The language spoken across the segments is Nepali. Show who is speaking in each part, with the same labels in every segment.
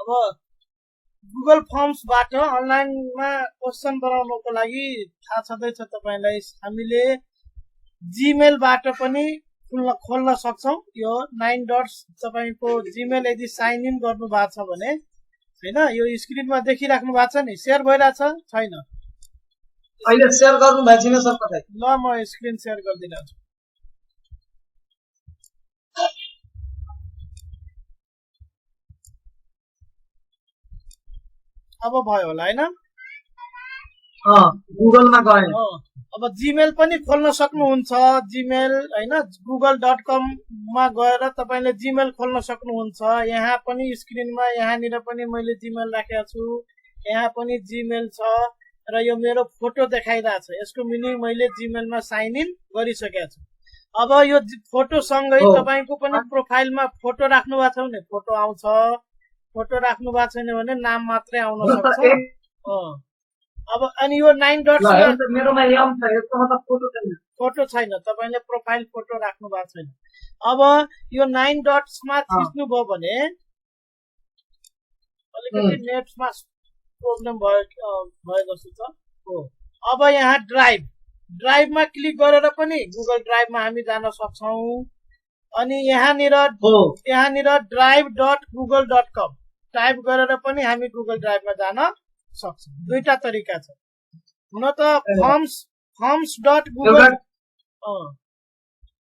Speaker 1: अब गुगल फर्म्सबाट अनलाइनमा क्वेसन बनाउनको लागि थाहा छँदैछ तपाईलाई हामीले जीमेलबाट पनि खोल्न सक्छौं। यो 9 डट्स तपाईको जीमेल यदि साइन इन गर्नु भएको छ भने हैन, यो स्क्रिनमा देखिराख्नु भएको छ नि, शेयर भइराछ छैन?
Speaker 2: अहिले शेयर गर्नु भएको छैन सर तपाईँ?
Speaker 1: ल म स्क्रिन शेयर गरिदिन्छु। अब भयो होला हैन?
Speaker 2: गुगलमा गए।
Speaker 1: अब जीमेल पनि खोल्न सक्नुहुन्छ। जीमेल हैन, google.com मा गएर तपाईले जीमेल खोल्न सक्नुहुन्छ। यहाँ पनि स्क्रिनमा यहाँनिर पनि मैले जीमेल राखेको छु। यहाँ पनि जीमेल छ र यो मेरो फोटो देखाइरहेछ। यसको मिनिङ मैले जीमेलमा साइन इन गरिसकेको छु। अब यो फोटो सँगै तपाईको पनि प्रोफाइलमा फोटो राख्नु भएको छ भने फोटो आउँछ, फोटो राख्नु भएको छैन भने नाम मात्रै आउन सक्छ। अब अनि यो 9 डट्स
Speaker 2: मेरोमा एम छ, यसको मतलब फोटो छैन।
Speaker 1: फोटो छैन, तपाईले प्रोफाइल फोटो राख्नु भएको छैन। अब यो 9 डट्समा थिच्नु भयो भने अलिकति नेटमा प्रब्लम भयो जस्तो छ। अब यहाँ ड्राइभमा क्लिक गरेर पनि गुगल ड्राइभमा हामी जान सक्छौं। अनि यहाँनिर drive.google.com टाइप गरेर पनि हामी गुगल ड्राइभमा जान सक्छौं। दुईटा तरिका छ। हुन त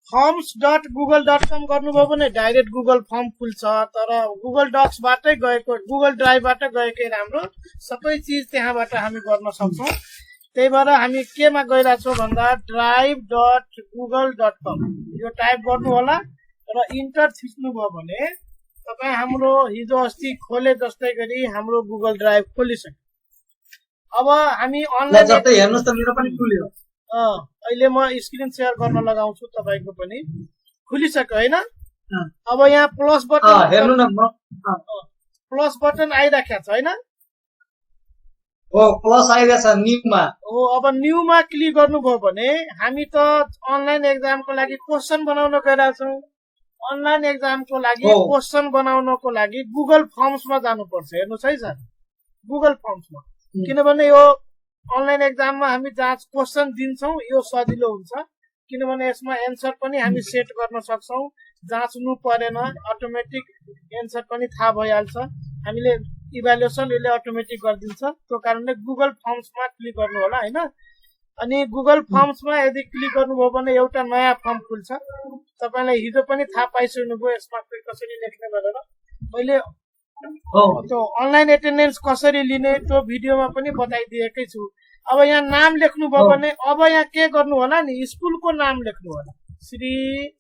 Speaker 1: forms.google.com गर्नुभयो भने डाइरेक्ट गुगल फर्म खुल्छ। तर गुगल डक्सबाटै गएको, गुगल ड्राइभबाट गएकै राम्रो। सबै चीज त्यहाँबाट हामी गर्न सक्छौं। त्यही भएर हामी केमा गइराछौं भन्दा drive.google.com यो टाइप गर्नु होला र इन्टर थिच्नुभयो भने तपाई हाम्रो हिजो अस्ति खोले जस्तै गरी हाम्रो गुगल ड्राइभ खोलिसक्यो। अब हामी अनलाइन
Speaker 2: जस्तै हेर्नुस् त मेरो पनि खुल्यो।
Speaker 1: अहिले म स्क्रिन शेयर गर्न लगाउँछु, तपाईको पनि खुलिसक्यो हैन? अब यहाँ प्लस बटन
Speaker 2: हेर्नु न,
Speaker 1: प्लस बटन आइराखेको छ हैन?
Speaker 2: प्लस आइरहेछ न्यूमा।
Speaker 1: अब न्यूमा क्लिक गर्नुभयो भने हामी त अनलाइन एक्जामको लागि क्वेशन बनाउन गइरहेछौं। अनलाइन एक्जामको लागि क्वेशन बनाउनको लागि गुगल फर्म्समा जानुपर्छ। हेर्नुस् है सर, गुगल फर्म्समा, किनभने यो अनलाइन एक्जाममा हामी जहाँ क्वेशन दिन्छौं यो सजिलो हुन्छ। किनभने यसमा एन्सर पनि हामी सेट गर्न सक्छौं, जाँच्नु परेन, अटोमेटिक एन्सर पनि थाहा भइहाल्छ। हामीले इभ्यालुएसन यसले अटोमेटिक गरिदिन्छ। त्यो कारणले गुगल फर्म्समा क्लिक गर्नु होला हैन? अनि गुगल फर्म्समा यदि क्लिक गर्नुभयो भने एउटा नयाँ फर्म खुल्छ। तपाईलाई हिजो पनि थाहा पाइसक्नुभयो यसमा कसरी लेख्ने भनेर। मैले त्यो अनलाइन एटेन्डेन्स कसरी लिने त्यो भिडियोमा पनि बताइदिएकै छु। अब यहाँ नाम लेख्नुभयो भने अब यहाँ के गर्नु होला नि, स्कुलको नाम लेख्नु होला। श्री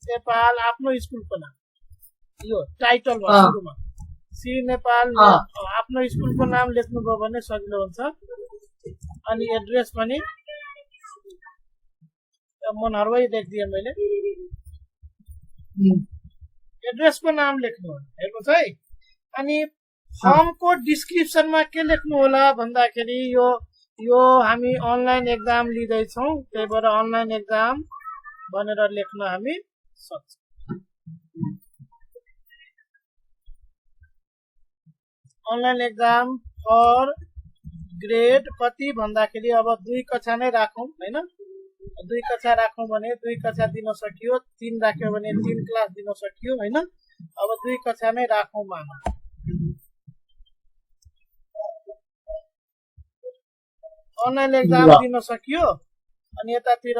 Speaker 1: नेपाल आफ्नो स्कुलको नाम, यो टाइटल भयो सुरुमा श्री नेपाल आफ्नो स्कुलको नाम लेख्नुभयो भने सजिलो हुन्छ। अनि एड्रेस पनि मनहरमै लेखिदिएँ मैले। एड्रेसको नाम लेख्नु होला। हेर्नुहोस् है। अनि फर्मको डिस्क्रिप्सनमा के लेख्नु होला भन्दाखेरि यो हामी अनलाइन एक्जाम लिँदैछौँ, त्यही भएर अनलाइन एक्जाम भनेर लेख्न हामी सक्छौँ। अनलाइन एक्जाम फर ग्रेड कति भन्दाखेरि अब 2 कक्षा नै राखौँ हैन? 2 कक्षा राखौँ भने 2 कक्षा दिन सकियो, 3 राख्यो भने 3 क्लास दिन सकियो हैन? अब 2 कक्षा नै राखौँ मानौ। अनलाइन एक्जाम दिन सकियो अनि यतातिर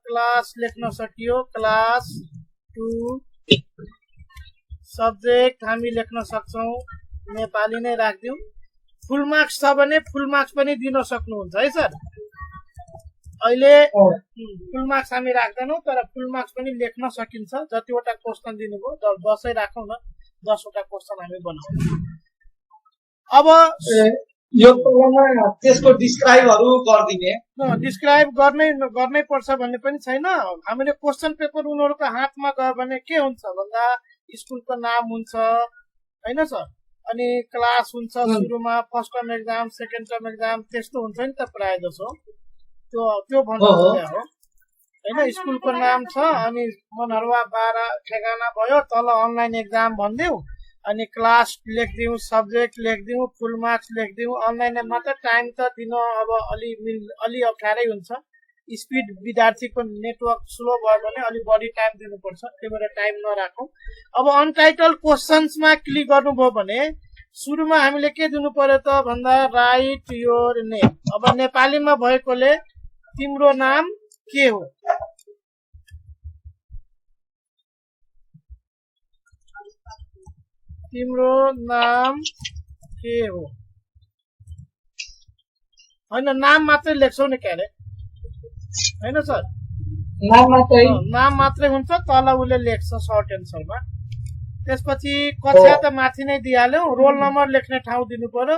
Speaker 1: क्लास लेख्न सकियो। क्लास 2 सब्जेक्ट हामी लेख्न सक्छौं, नेपाली नै राख्दियौ। फुल मार्क्स छ भने फुल मार्क्स पनि दिन सक्नुहुन्छ है सर। अहिले फुल मार्क्स हामी राख्दैनौं, तर फुल मार्क्स पनि लेख्न सकिन्छ। जतिवटा क्वेशन दिनुभयो 10 राखौँ न, 10 वटा क्वेशन हामी बनाउँछौँ। अब
Speaker 2: यो त्यसको डिस्क्राइबहरु गर्दिने,
Speaker 1: डिस्क्राइब गर्नै पर्छ भन्ने पनि छैन। हामीले क्वेशन पेपर उनीहरुको हातमा गयो भने के हुन्छ भन्दा स्कुलको नाम हुन्छ हैन सर, अनि क्लास हुन्छ सुरुमा, first term exam, second term exam त्यस्तो हुन्छ नि त प्राय जसो। त्यो भन्नु हो हैन। स्कुलको नाम छ अनि मनहरुवा 12 ठेगाना भयो, तल अनलाइन एक्जाम भन्दियौ अनि क्लास लेखिदिउँ, सब्जेक्ट लेखिदिउँ, फुल मार्क्स लेखिदिउँ। अनलाइनमा त टाइम त दिन अब अलि अप्ठ्यारै हुन्छ। स्पिड विद्यार्थीको नेटवर्क स्लो भयो भने अलि बढी टाइम दिनुपर्छ, त्यही भएर टाइम नराखौँ। अब अनटाइटल क्वेसन्समा क्लिक गर्नुभयो भने सुरुमा हामीले के दिनु पर्यो त भन्दा राइट योर नेम। अब नेपालीमा भएकोले तिम्रो नाम के हो? तिम्रो नाम के हो? होइन, नाम मात्रै लेख्छौ नि क्यारे, होइन सर? नाम मात्रै हुन्छ, तल उसले लेख्छ सर्ट एन्सरमा। त्यसपछि कक्षा त माथि नै दिइहाल्यौ, रोल नम्बर लेख्ने ठाउँ दिनु पर्यो,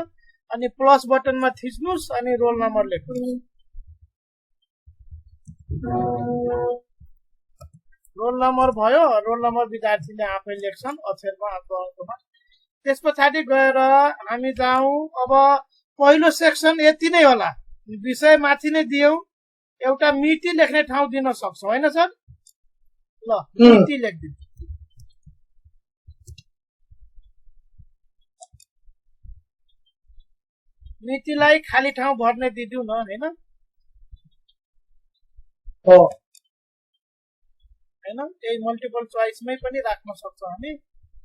Speaker 1: अनि प्लस बटनमा थिच्नुस् अनि रोल नम्बर लेख्नुस्। रोल नम्बर भयो, रोल नम्बर विद्यार्थीले आफै लेख्छन् अक्षरमा अथवा अङ्कमा। त्यस पछाडि गएर हामी जाउँ। अब पहिलो सेक्सन यति नै होला, विषय माथि नै दियौ, एउटा मिति लेख्ने ठाउँ दिन सक्छौ, होइन सर? ल, मिति लेखिदिउँ। मितिलाई खाली ठाउँ भर्ने दिदिउँ न, होइन? होइन, त्यही मल्टिपल चोइसमै पनि राख्न सक्छौँ हामी।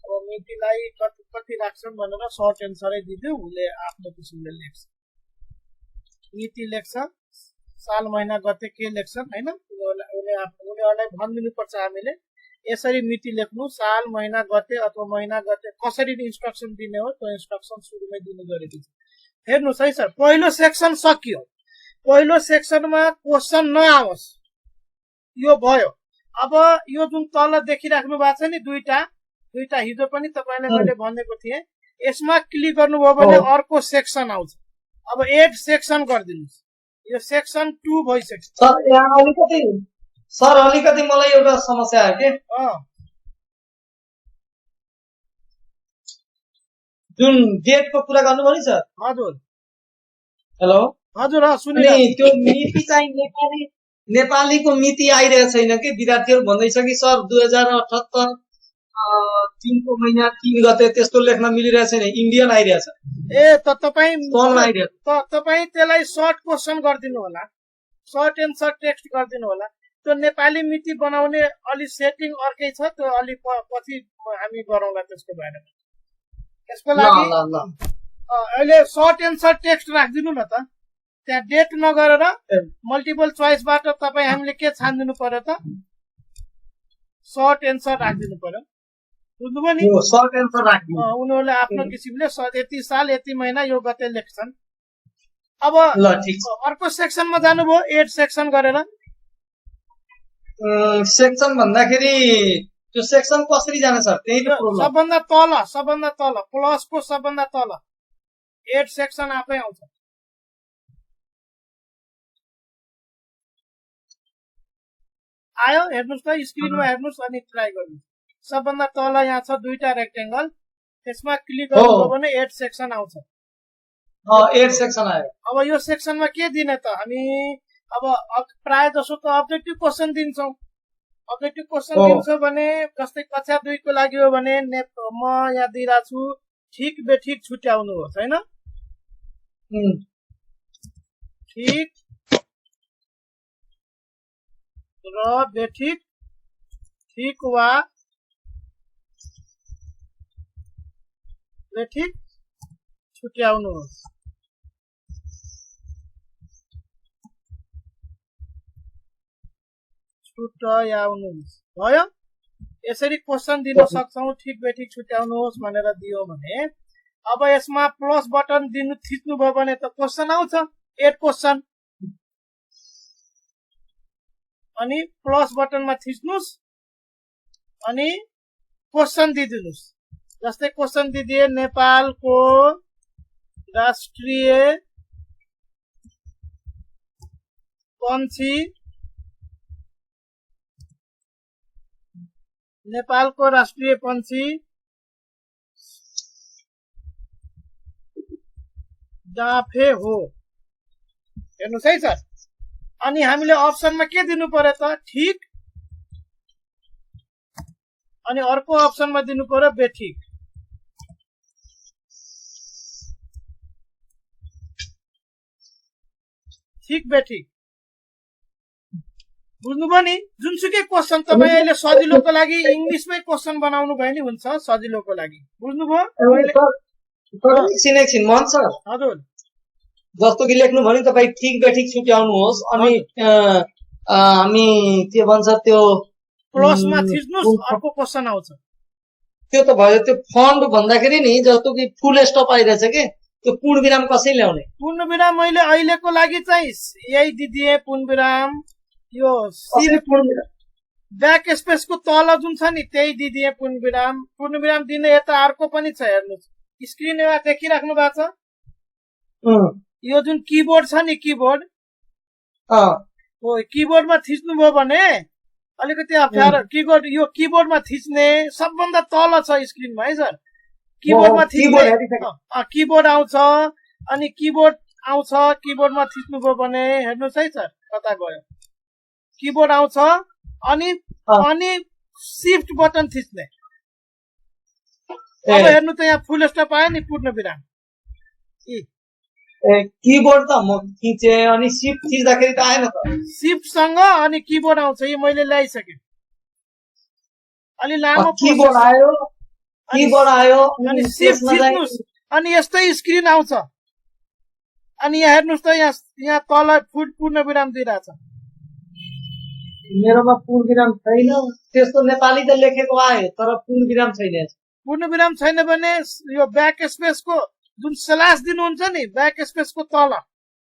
Speaker 1: अब मितिलाई कति राख्छौँ भनेर सर्ट एन्सरै दिदिउँ, उसले आफ्नो किसिमले लेख्छ। मिति लेख्छ, साल महिना गते के लेख्छन्, होइन? उनीहरूलाई भनिदिनुपर्छ हामीले यसरी मिति लेख्नु, साल महिना गते अथवा महिना गते कसरी इन्स्ट्रक्सन दिने हो त्यो इन्स्ट्रक्सन सुरुमै दिनु जरुरी छ। हेर्नुहोस् है सर, पहिलो सेक्सन सकियो। पहिलो सेक्सनमा क्वेसन नआओस्, यो भयो। अब यो जुन तल देखिराख्नु भएको छ नि दुईटा हिजो पनि तपाईँलाई मैले भनेको थिएँ, यसमा क्लिक गर्नुभयो भने अर्को सेक्सन आउँछ। अब एड सेक्सन गरिदिनुहोस्। यो सेक्सन 2 भइसक्यो।
Speaker 2: सर अलिकति मलाई एउटा समस्या आयो के, जुन डेटको कुरा गर्नुभयो नि सर।
Speaker 1: हजुर
Speaker 2: हेलो,
Speaker 1: हजुर,
Speaker 2: सुनिरहेको। त्यो मिति चाहिँ नेपालीको मिति आइरहेको छैन कि विद्यार्थीहरू भन्दैछ कि सर 2078 3 महिना 3 गते त्यस्तो लेख्न मिलिरहेको छैन, इन्डियन आइरहेछ।
Speaker 1: ए त तपाईँ त्यसलाई सर्ट क्वेसन गरिदिनु होला, सर्ट एन्सर टेक्स्ट गरिदिनु होला। त्यो नेपाली मिति बनाउने अलि सेटिङ अर्कै छ, त्यो अलि पछि हामी गरौँला त्यसको बारेमा। त्यसको लागि अहिले सर्ट एन्सर टेक्स्ट राखिदिनु न त। त्यहाँ डेट नगरेर मल्टिपल चोइसबाट तपाईँ हामीले के छानिदिनु पर्यो त? सर्ट एन्सर राखिदिनु पर्यो, बुझ्नुभयो नि? उनीहरूले आफ्नो किसिमले यति साल यति महिना यो गते लेख्छन्। अब अर्को सेक्सनमा जानुभयो, एड सेक्सन गरेर।
Speaker 2: सेक्सन भन्दाखेरि त्यो सेक्सन कसरी जाने सर? त्यही त प्रब्लम।
Speaker 1: सबभन्दा तल प्लसको सबभन्दा तल एड सेक्सन आफै आउँछ। आयो, हेर्नुहोस् त स्क्रिनमा हेर्नुहोस् अनि ट्राई गर्नुहोस्। सबभन्दा तल यहाँ छ दुईटा रेक्टेंगल, त्यसमा क्लिक गर्नुभयो भने एड सेक्सन आउँछ।
Speaker 2: एड सेक्सन आयो।
Speaker 1: अब यो सेक्सनमा के दिने त? हामी अब प्राय जसो त अब्जेक्टिभ क्वेसन दिन्छौँ। अब्जेक्टिभ क्वेसन दिन्छौँ भने जस्तै कक्षा 2 को लागि हो भने म यहाँ दिइरहेको छु, ठिक बेठिक छुट्याउनुहोस्, होइन? ठिक र बेठिक, ठिक वा बेठिक छुट्याउनुहोस्। छुट्याउनुहोस् भयो। यसरी क्वेसन दिन सक्छौँ, ठिक बेठिक छुट्याउनुहोस् भनेर दियो भने। अब यसमा प्लस बटन थिच्नु भयो भने त क्वेसन आउँछ, एड क्वेसन। अनि प्लस बटनमा थिच्नुस् अनि क्वेसन दिदिनुस्। जस्तै क्वेसन दिदिए, नेपालको राष्ट्रिय पक्षी, नेपालको राष्ट्रिय पक्षी डाँफे हो। हेर्नुहोस् है सर। अनि हामीले अप्सनमा के दिनु पर्यो त? ठिक। अनि अर्को अप्सनमा दिनु पर्यो बेठिक। ठिक बे ठिक बुझ्नुभयो नि जुनसुकै क्वेसन तपाईँ अहिले सजिलोको लागि इङ्ग्लिसमै क्वेसन बनाउनु भयो नि हुन्छ सजिलोको लागि बुझ्नुभयो
Speaker 2: एकछिन मन सर
Speaker 1: हजुर
Speaker 2: जस्तो कि लेख्नु भने तपाईँ ठिक बेठिक छुट्याउनुहोस् अनि हामी के भन्छ त्यो
Speaker 1: प्लसमा थिच्नुहोस् अर्को क्वेसन आउँछ
Speaker 2: त्यो त भयो त्यो फन्ड भन्दाखेरि नि जस्तो कि फुल स्टप आइरहेछ के त्यो पूर्ण विराम कसै ल्याउने
Speaker 1: पूर्ण विराम मैले अहिलेको लागि चाहिँ यही दिदिए पूर्ण विराम यो ब्याक स्पेसको तल जुन छ नि त्यही दिदिए पूर्ण विराम दिने यता अर्को पनि छ हेर्नुहोस् स्क्रिन एउटा देखिराख्नु भएको छ यो जुन किबोर्ड छ नि किबोर्ड हो किबोर्डमा थिच्नुभयो भने अलिकति अप्ठ्यारो किबोर्डमा थिच्ने सबभन्दा तल छ स्क्रिनमा है सर किबोर्डमा थिच्ने किबोर्ड आउँछ अनि किबोर्ड आउँछ किबोर्डमा थिच्नुभयो भने हेर्नुहोस् है सर कता गयो किबोर्ड आउँछ अनि शिफ्ट बटन थिच्ने अब हेर्नु त यहाँ फुल स्टप आयो नि पूर्ण विराम
Speaker 2: किबोर्ड त म थिचे अनि शिफ्ट थिच्दाखेरि त आएन त
Speaker 1: शिफ्ट सँग अनि किबोर्ड आउँछ यो मैले ल्याइसके अलि लामो
Speaker 2: किबोर्ड आयो
Speaker 1: अनि शिफ्ट थिच्नुस् अनि यस्तै स्क्रिन आउँछ अनि यहाँ हेर्नुस् त यहाँ तल पूर्ण विराम दिइरहेछ
Speaker 2: मेरोमा पूर्ण विराम छैन त्यस्तो नेपाली त लेखेको आयो तर पूर्ण विराम छैन
Speaker 1: पूर्ण विराम छैन भने यो ब्याक स्पेसको जुन स्ल्यास दिनुहुन्छ नि ब्याक स्पेसको तल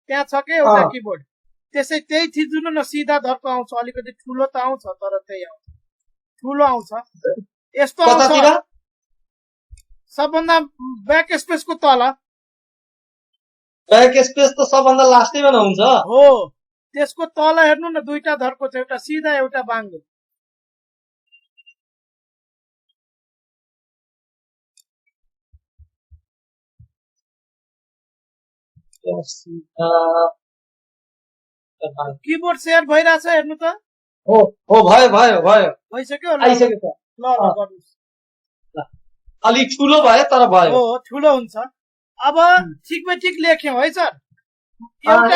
Speaker 1: त्यहाँ छ के एउटा किबोर्ड त्यही थिच्नु न सिधा धर्को आउँछ अलिकति ठुलो त आउँछ तर त्यही आउँछ ठुलो आउँछ यस्तो आउँछ सबभन्दा ब्याक स्पेसको तल
Speaker 2: ब्याक स्पेस त सबभन्दा लास्टैमा हुन्छ
Speaker 1: हो त्यसको तल हेर्नु न दुईटा धर्को छ एउटा सिधा एउटा बाङ्गो किबोर्ड सेयर भइरहेछ हेर्नु त
Speaker 2: हो भयो
Speaker 1: भइसक्यो
Speaker 2: आइसक्यो
Speaker 1: ल गर्नुस्
Speaker 2: अलि ठुलो भयो तर भयो
Speaker 1: हो ठुलो हुन्छ अब ठिकमा ठिक लेख्यौँ है सर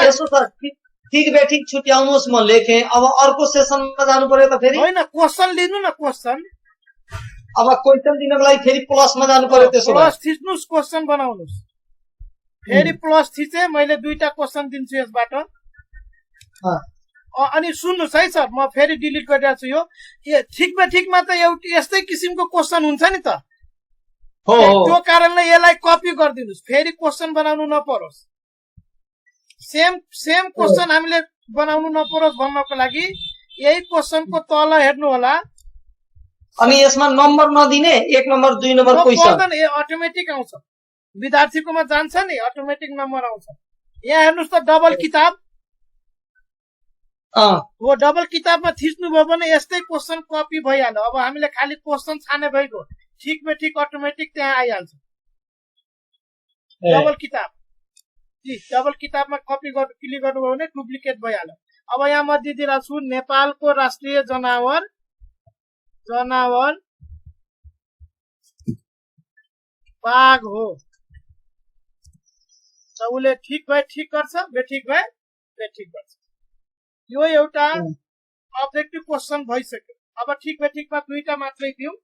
Speaker 2: यसो त ठिक बे ठिक छुट्याउनुहोस् म लेखेँ अब अर्को सेसनमा जानु पर्यो त फेरि
Speaker 1: होइन क्वेसन लिनु न क्वेसन
Speaker 2: अब क्वेसन दिनको लागि फेरि प्लसमा जानु पर्यो त्यसो
Speaker 1: प्लस थिच्नुहोस् क्वेसन बनाउनुहोस् फेरि प्लस थिचे मैले दुईटा क्वेसन दिन्छु यसबाट अनि सुन्नुहोस् है सर म फेरि डिलिट गरिरहेको छु यो ठिकमा ठिकमा त एउटा यस्तै किसिमको क्वेसन हुन्छ नि त त्यो कारणले यसलाई कपी गरिदिनुहोस् फेरि क्वेसन बनाउनु नपरोस् सेम क्वेसन हामीले बनाउनु नपरोस् भन्नको लागि यही क्वेसनको तल हेर्नु होला
Speaker 2: अनि यसमा नम्बर नदिने 1 नम्बर 2 नम्बर क्वेसन
Speaker 1: अटोमेटिक आउँछ विद्यार्थीकोमा जान्छ नि अटोमेटिक नम्बर आउँछ यहाँ हेर्नुहोस् त डबल किताब हो डबल किताबमा थिच्नुभयो भने यस्तै क्वेसन कपी भइहाल्यो अब हामीले खालि क्वेसन छाने भइगयो ठिक बे ठिक अटोमेटिक त्यहाँ आइहाल्छ डबल किताबमा कपी क्लिक गर्नुभयो भने डुप्लिकेट भइहाल्यो अब यहाँ म दिइदिरहेको छु नेपालको राष्ट्रिय जनावर बाघ हो त उसले ठिक भए ठिक गर्छ बेठिक भए बेठिक गर्छ यो एउटा अब्जेक्टिभ क्वेसन भइसक्यो अब ठिक बेठिकमा दुईटा मात्रै दिउँ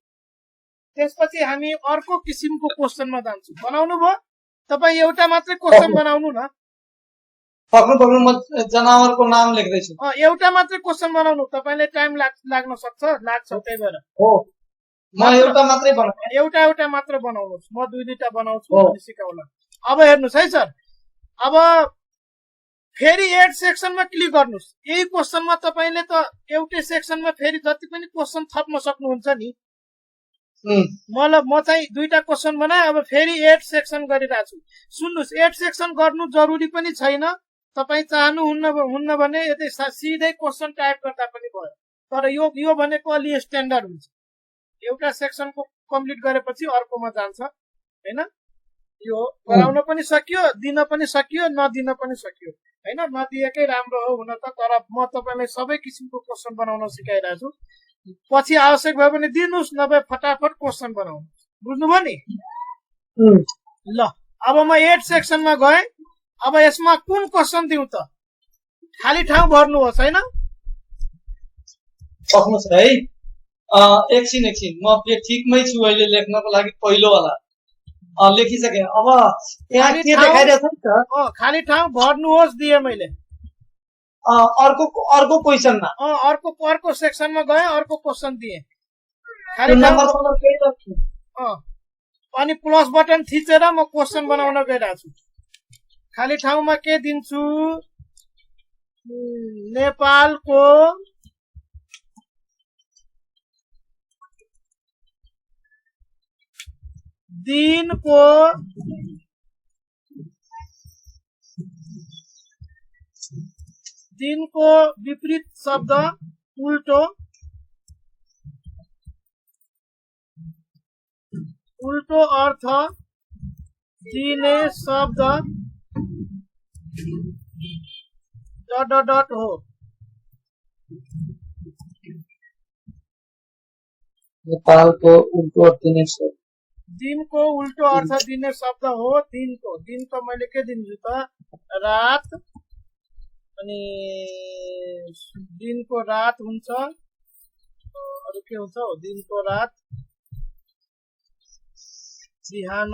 Speaker 1: त्यसपछि हामी अर्को किसिमको क्वेसनमा जान्छौँ बनाउनु भयो तपाईँ एउटा मात्रै क्वेसन बनाउनु न
Speaker 2: पक्नु म जनावरको नाम लेख्दैछु
Speaker 1: एउटा मात्रै क्वेसन बनाउनु तपाईलाई टाइम लाग्न लाग्छ त्यही भएर
Speaker 2: म एउटा मात्रै बनाउँछु
Speaker 1: एउटा मात्र बनाउनुहोस् म दुईटा बनाउँछु सिकाउला अब हेर्नुहोस् है सर अब फेरि एड सेक्सनमा क्लिक गर्नुहोस् यही क्वेसनमा तपाईले त एउटै सेक्सनमा फेरि जति पनि क्वेसन थप्न सक्नुहुन्छ नि म चाहिँ दुईटा क्वेसन बनाए अब फेरि एड सेक्सन गरिरहेको छु सुन्नुहोस् एड सेक्सन गर्नु जरुरी पनि छैन तपाईँ चाहनुहुन्न भने यतै सिधै क्वेसन टाइप गर्दा पनि भयो तर यो भनेको अलि स्ट्यान्डर्ड हुन्छ एउटा सेक्सनको कम्प्लिट गरेपछि अर्कोमा जान्छ हैन यो गराउन पनि सकियो दिन पनि सकियो नदिन पनि सकियो हैन नदिएकै राम्रो हो हुन त तर म तपाईलाई सबै किसिमको क्वेसन बनाउन सिकाइरहेको छु पछि आवश्यक भयो भने दिनुस् नभए फटाफट क्वेसन बनाउनुहोस् बुझ्नुभयो नि ल अब म 8 सेक्सनमा गए अब यसमा कुन क्वेसन दिउँ त खाली ठाउँ भर्नुहोस् हैन।
Speaker 2: सक्नुहोस् है। एकछिन म ठिकमै छु अहिले लेख्नको लागि पहिलोवाला लेखिसके। अब यहाँ
Speaker 1: खाली
Speaker 2: के
Speaker 1: ठाउँ
Speaker 2: देखाइरहेछ नि त
Speaker 1: खाली ठाउँ भर्नुहोस् दिए मैले।
Speaker 2: अर्को क्वेसनमा
Speaker 1: अर्को सेक्सनमा गए, अर्को क्वेसन दिए। खाली
Speaker 2: त्यो
Speaker 1: ठाउँ
Speaker 2: नम्बरसँग केही गर्छु।
Speaker 1: अनि प्लस बटन थिचेर म क्वेसन बनाउन गइरहेको छु। खाली ठाउँमा के दिन्छु, नेपालको दिनको विपरीत शब्द उल्टो अर्थ दिने शब्द ... हो।
Speaker 2: नेपालको उल्टो दिने शब्द
Speaker 1: दिनको उल्टो अर्थ दिने शब्द हो। दिनको मैले के दिन्छु त, रात। अनि दिनको रात हुन्छ, अरु के हुन्छ हो, दिनको रात, बिहान,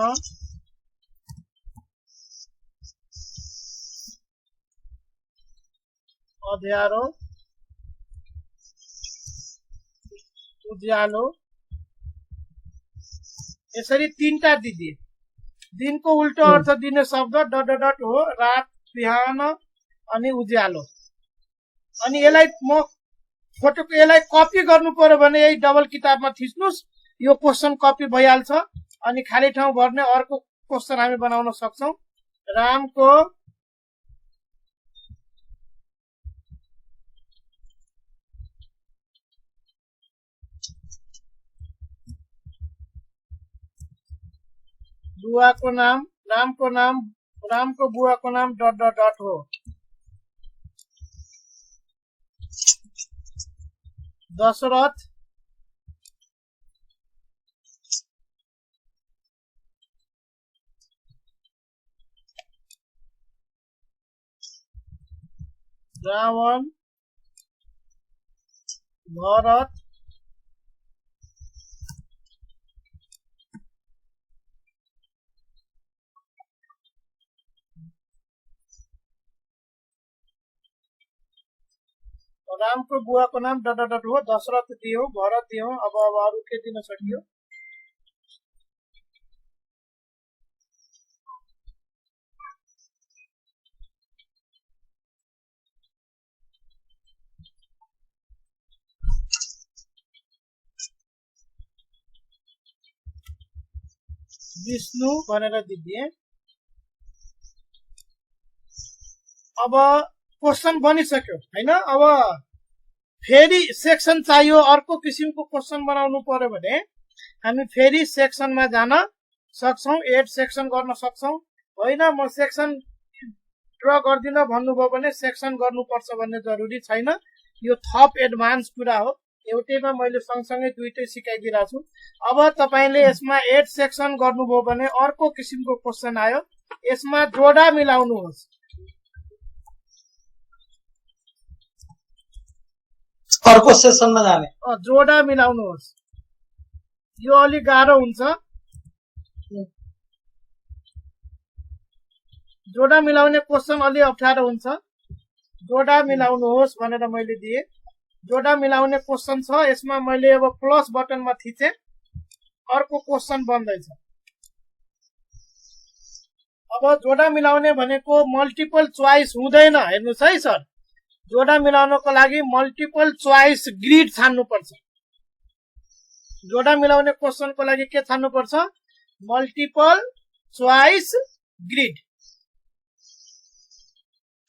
Speaker 1: अँध्यारो, उज्यालो, यसरी तीनटा दिदिए। दिनको उल्टो अर्थ दिने शब्द ... हो, रात, बिहान अनि उज्यालो। अनि यसलाई म फोटोको यसलाई कपी गर्नु पर्यो भने यही डबल किताबमा थिच्नुस्, यो क्वेशन कपी भइहाल्छ। अनि खाली ठाउँ भर्ने अर्को क्वेशन हामी बनाउन सक्छौं। रामको बुवाको नाम, रामको बुवाको नाम ... हो। दशरथ रावण भरत रामको बुवाको नाम ... हो, दशरथ दियो, भरत दियो। अब अरू के दिन सकियो? विष्णु भनेर दिदिए। अब क्वेशन बनिसक्यो हैन। अब फेरि सेक्सन चाहियो, अर्को किसिमको क्वेशन बनाउनु पर्यो भने हामी फेरि सेक्सनमा जान सक्छौं, एड सेक्सन गर्न सक्छौं। होइन म सेक्सन ड्र गर्दिन भन्नुभयो भने सेक्सन गर्नुपर्छ भन्ने जरुरी छैन। यो थप एडभान्स कुरा हो। एउटैमा मैले सँगसँगै दुईटै सिकाइदिरहेको छु। अब तपाईले यसमा एड सेक्सन गर्नुभयो भने अर्को किसिमको क्वेशन आयो। यसमा जोडा मिलाउनुहोस्।
Speaker 2: अर्को सेसनमा जाने
Speaker 1: जोडा मिलाउनुहोस्। यो अलि गाह्रो हुन्छ। जोडा मिलाउने क्वेशन अलि अप्ठ्यारो हुन्छ। जोडा मिलाउनुहोस् भनेर मैले दिए। जोडा मिलाउने क्वेशन छ। यसमा मैले अब प्लस बटनमा थिचे, अर्को क्वेशन बन्दैछ। अब जोडा मिलाउने भनेको मल्टिपल चोइस हुँदैन। हेर्नुस् है सर, जोडा मिलाउनको लागि मल्टिपल चोइस ग्रिड छान्नु पर्छ। जोडा मिलाउने क्वेशनको लागि के छान्नु पर्छ? Multiple choice grid.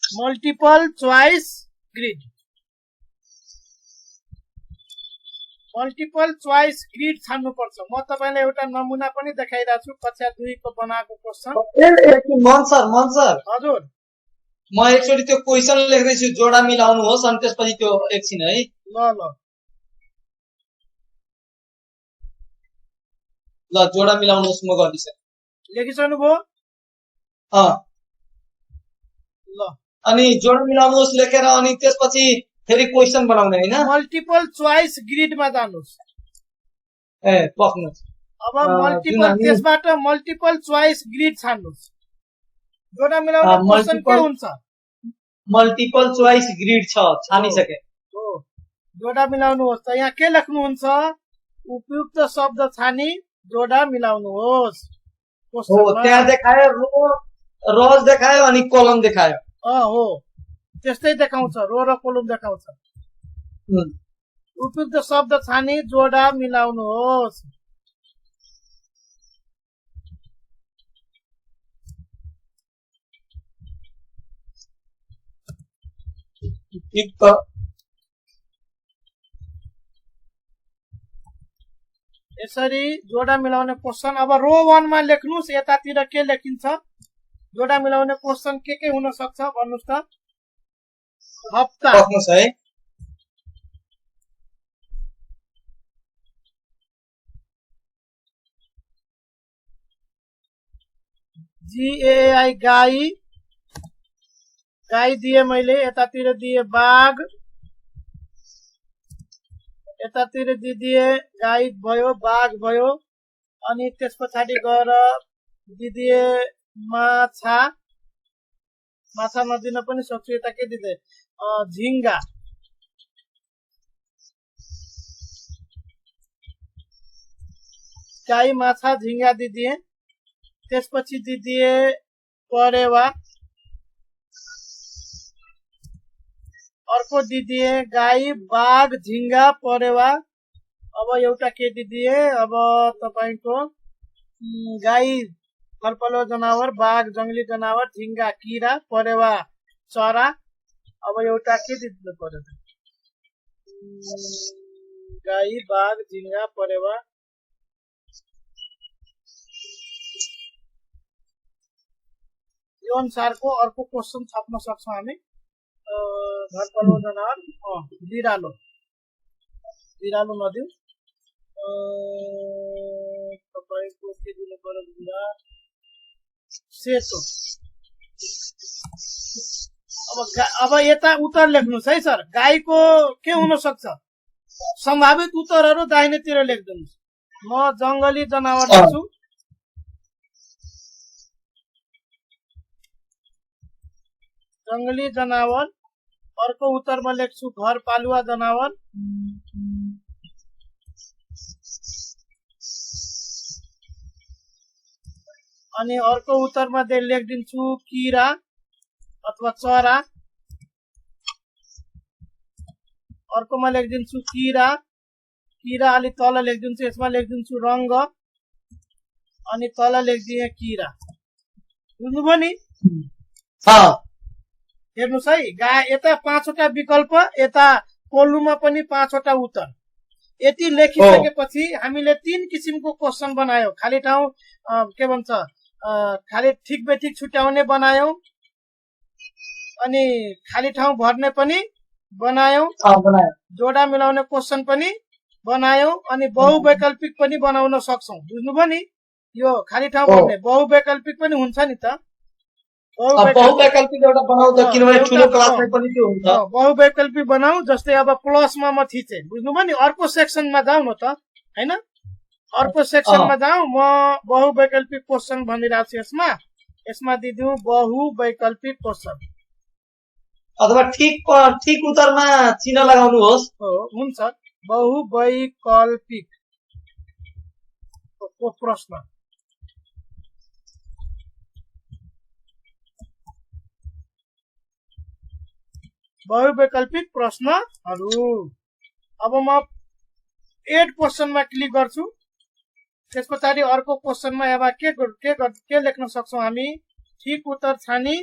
Speaker 1: Multiple choice grid. Multiple choice grid छान्नु पर्छ। म तपाईलाई एउटा नमुना पनि देखाइरहेको छु, कक्षा 2 को बनाएको क्वेशन।
Speaker 2: मन सर
Speaker 1: हजुर,
Speaker 2: म एकचोटी त्यो क्वेशन लेख्दै छु, जोडा मिलाउनुहोस्, अनि त्यसपछि त्यो एकछिन है। ल जोडा मिलाउनुहोस् म गर्दिछु।
Speaker 1: लेखिसक्नु भयो?
Speaker 2: ल अनि जोड मिलाउनुहोस् लेखेर अनि त्यसपछि फेरि क्वेसन बनाउने हैन।
Speaker 1: मल्टिपल चोइस ग्रिडमा जानुहोस्।
Speaker 2: ए पक्नुहोस्।
Speaker 1: अब मल्टिपल त्यसबाट मल्टिपल चोइस ग्रिड छान्नुहोस्। जोडा मिलाउने क्वेसन के हुन्छ?
Speaker 2: मल्टिपल चोइस ग्रिड छ, छानिसके।
Speaker 1: हो, जोडा मिलाउनुहोस्। त यहाँ के लेख्नुहुन्छ? उपयुक्त शब्द छानी जोडा मिलाउनुहोस्।
Speaker 2: हो, त्यहाँ देखायो रोज देखायो अनि कलम देखायो।
Speaker 1: हो, त्यस्तै देखाउँछ, रो र कलम देखाउँछ। उपयुक्त शब्द छानी जोडा मिलाउनुहोस्। यसरी जोडा मिलाउने क्वेसन। अब रो 1 मा लेख्नुस्। यतातिर के लेखिन्छ? जोडा मिलाउने क्वेसन के हुन सक्छ भन्नुस् त? हप्ता।
Speaker 2: पक्नुहोस् है।
Speaker 1: GAI गाई, गाई दिए मैले, यतातिर दिए बाघ, यतातिर दिदिए गाई भयो, बाघ भयो, अनि त्यस पछाडि गएर दिदिए माछा, माछा नदिन पनि सक्छु। यता के दिदे? झिंगा, गाई माछा झिंगा दिदिए। त्यसपछि दिदिए परेवा, अर्को दिदिए गाई बाघ झिंगा परेवा। अब एउटा के दिदिए? अब तपाईको गाई फलफलो जनावर, बाघ जंगली जनावर, झिंगा किरा, परेवा चरा। अब एउटा के दिनु पर्यो? गाई बाघ झिंगा परेवा। यो अनुसारको अर्को क्वेसन छाप्न सक्छौँ हामी। घरपालुवा जनावर, बिरालो, बिरालो नदिउ। तपाईको के दिनु पर्यो भन्दा सेतो। अब यता उत्तर लेख्नुस् है सर। गाईको के हुन सक्छ? सम्भावित उत्तरहरू दाहिनेतिर लेख्दिनुस्। म जंगली जनावर लेख्छु। जंगली जनावर। अर्को उत्तरमा लेख्छु घरपालुवा जनावर। अनि अर्को उत्तरमा लेखिदिन्छु किरा अथवा चरा। अर्कोमा लेखिदिन्छु किरा, किरा अलि तल लेखिदिन्छु। यसमा लेखिदिन्छु रंग अनि तल लेखिदिए किरा। बुझ्नुभयो नि? हेर्नुस् है, यता 5 वटा विकल्प, यता कोलुमा पनि 5 वटा उत्तर। यति लेखिसकेपछि हामीले 3 किसिमको क्वेसन बनायौ। खाली ठाउँ के भन्छ, खाली ठिक बेठिक छुट्याउने बनायौ, अनि खाली ठाउँ भर्ने पनि बनायौ, जोडा मिलाउने क्वेसन पनि बनायौ, अनि बहुवैकल्पिक पनि बनाउन सक्छौं। बुझ्नुभयो नि? यो खाली ठाउँ भर्ने बहुवैकल्पिक पनि हुन्छ नि त।
Speaker 2: बहुवैकल्पिक एउटा बनाउ त, किनभने ठुलो क्लासमै पनि त्यो हुन्छ।
Speaker 1: बहुवैकल्पिक बनाऊ। जस्तै अब प्लसमा म थिचे। बुझ्नुभयो नि? अर्को सेक्सनमा जाऊ न त, हैन? अर्को सेक्सनमा जाऊ। म बहुवैकल्पिक क्वेसन भनिरहेको छु। यसमा दिदिउ बहुवैकल्पिक क्वेसन,
Speaker 2: अथवा ठीक उत्तरमा चिन्ह लगाउनुहोस्।
Speaker 1: हुन्छ। बहुवैकल्पिक प्रश्न। बहुवैकल्पिक प्रश्नहरू। अब म एड क्वेसनमा क्लिक गर्छु। त्यस पछाडि अर्को क्वेसनमा अब के लेख्न सक्छौं हामी? ठीक उत्तर छानी